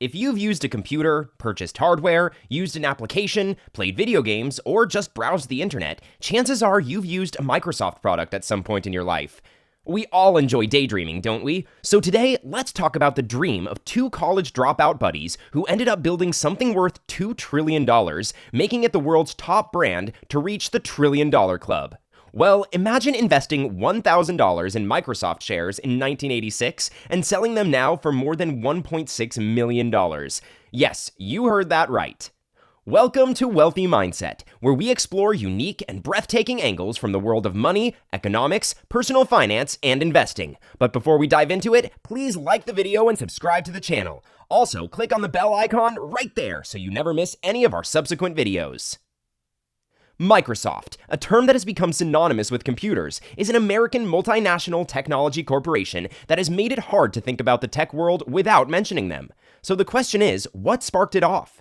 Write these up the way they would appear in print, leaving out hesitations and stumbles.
If you've used a computer, purchased hardware, used an application, played video games, or just browsed the internet, chances are you've used a Microsoft product at some point in your life. We all enjoy daydreaming, don't we? So today, let's talk about the dream of two college dropout buddies who ended up building something worth $2 trillion, making it the world's top brand to reach the $1 trillion club. Well, imagine investing $1,000 in Microsoft shares in 1986 and selling them now for more than $1.6 million. Yes, you heard that right. Welcome to Wealthy Mindset, where we explore unique and breathtaking angles from the world of money, economics, personal finance, and investing. But before we dive into it, please like the video and subscribe to the channel. Also, click on the bell icon right there so you never miss any of our subsequent videos. Microsoft, a term that has become synonymous with computers, is an American multinational technology corporation that has made it hard to think about the tech world without mentioning them. So the question is, what sparked it off?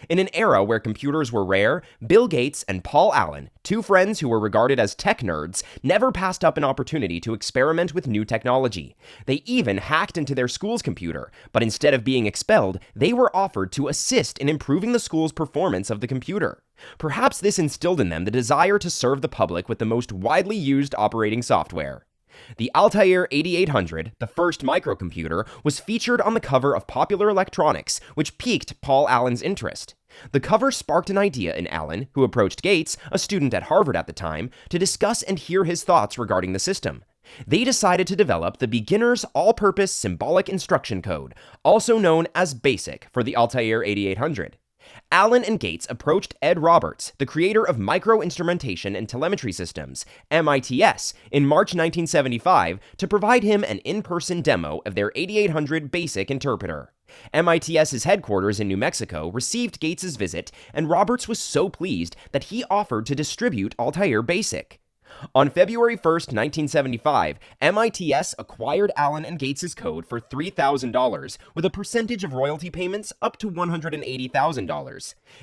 In an era where computers were rare, Bill Gates and Paul Allen, two friends who were regarded as tech nerds, never passed up an opportunity to experiment with new technology. They even hacked into their school's computer, but instead of being expelled, they were offered to assist in improving the school's performance of the computer. Perhaps this instilled in them the desire to serve the public with the most widely used operating software. The Altair 8800, the first microcomputer, was featured on the cover of Popular Electronics, which piqued Paul Allen's interest. The cover sparked an idea in Allen, who approached Gates, a student at Harvard at the time, to discuss and hear his thoughts regarding the system. They decided to develop the beginner's all-purpose symbolic instruction code, also known as BASIC, for the Altair 8800. Allen and Gates approached Ed Roberts, the creator of Micro-Instrumentation and Telemetry Systems, MITS, in March 1975 to provide him an in-person demo of their 8800 BASIC interpreter. MITS's headquarters in New Mexico received Gates's visit, and Roberts was so pleased that he offered to distribute Altair BASIC. On February 1, 1975, MITS acquired Allen and Gates's code for $3,000, with a percentage of royalty payments up to $180,000.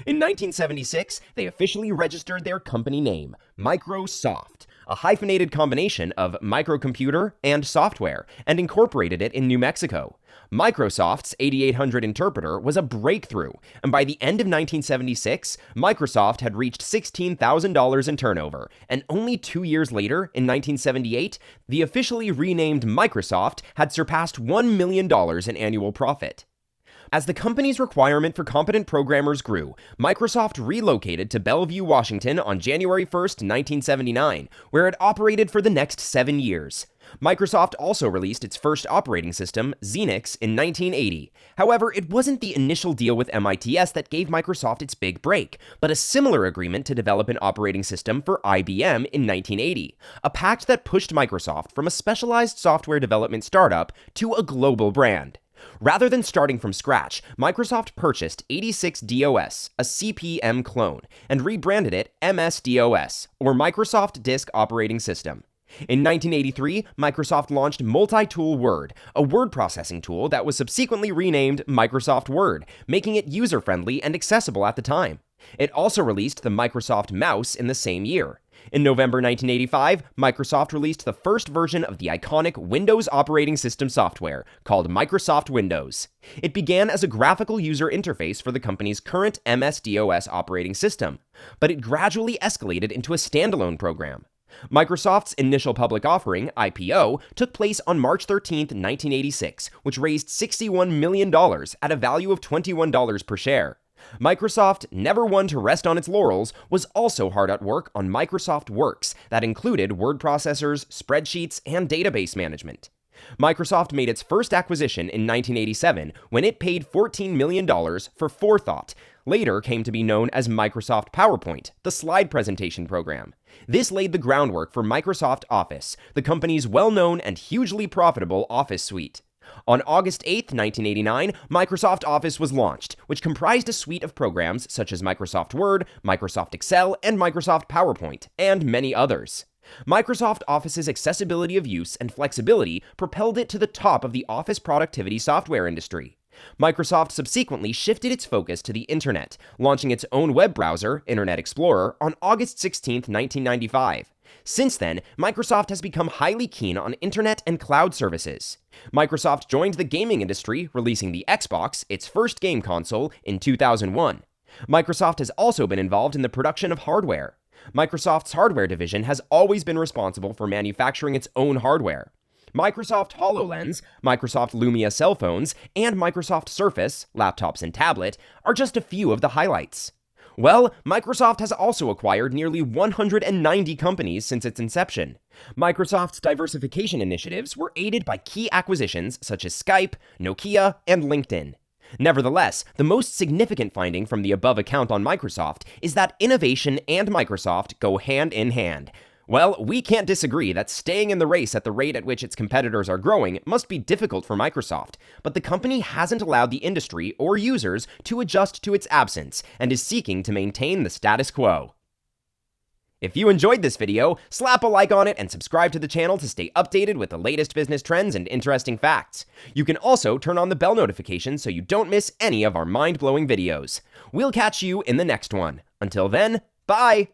In 1976, they officially registered their company name, Microsoft, a hyphenated combination of microcomputer and software, and incorporated it in New Mexico. Microsoft's 8800 interpreter was a breakthrough, and by the end of 1976, Microsoft had reached $16,000 in turnover, and only 2 years later, in 1978, the officially renamed Microsoft had surpassed $1 million in annual profit. As the company's requirement for competent programmers grew, Microsoft relocated to Bellevue, Washington on January 1, 1979, where it operated for the next 7 years. Microsoft also released its first operating system, Xenix, in 1980. However, it wasn't the initial deal with MITS that gave Microsoft its big break, but a similar agreement to develop an operating system for IBM in 1980, a pact that pushed Microsoft from a specialized software development startup to a global brand. Rather than starting from scratch, Microsoft purchased 86DOS, a CP/M clone, and rebranded it MS-DOS, or Microsoft Disk Operating System. In 1983, Microsoft launched Multi-Tool Word, a word processing tool that was subsequently renamed Microsoft Word, making it user-friendly and accessible at the time. It also released the Microsoft Mouse in the same year. In November 1985, Microsoft released the first version of the iconic Windows operating system software, called Microsoft Windows. It began as a graphical user interface for the company's current MS-DOS operating system, but it gradually escalated into a standalone program. Microsoft's initial public offering, IPO, took place on March 13, 1986, which raised $61 million at a value of $21 per share. Microsoft, never one to rest on its laurels, was also hard at work on Microsoft Works that included word processors, spreadsheets, and database management. Microsoft made its first acquisition in 1987 when it paid $14 million for Forethought, later came to be known as Microsoft PowerPoint, the slide presentation program. This laid the groundwork for Microsoft Office, the company's well-known and hugely profitable Office suite. On August 8, 1989, Microsoft Office was launched, which comprised a suite of programs such as Microsoft Word, Microsoft Excel, and Microsoft PowerPoint, and many others. Microsoft Office's accessibility of use and flexibility propelled it to the top of the office productivity software industry. Microsoft subsequently shifted its focus to the Internet, launching its own web browser, Internet Explorer, on August 16, 1995. Since then, Microsoft has become highly keen on Internet and cloud services. Microsoft joined the gaming industry, releasing the Xbox, its first game console, in 2001. Microsoft has also been involved in the production of hardware. Microsoft's hardware division has always been responsible for manufacturing its own hardware. Microsoft HoloLens, Microsoft Lumia cell phones, and Microsoft Surface, laptops and tablet, are just a few of the highlights. Well, Microsoft has also acquired nearly 190 companies since its inception. Microsoft's diversification initiatives were aided by key acquisitions such as Skype, Nokia, and LinkedIn. Nevertheless, the most significant finding from the above account on Microsoft is that innovation and Microsoft go hand in hand. Well, we can't disagree that staying in the race at the rate at which its competitors are growing must be difficult for Microsoft, but the company hasn't allowed the industry or users to adjust to its absence and is seeking to maintain the status quo. If you enjoyed this video, slap a like on it and subscribe to the channel to stay updated with the latest business trends and interesting facts. You can also turn on the bell notification so you don't miss any of our mind-blowing videos. We'll catch you in the next one. Until then, bye!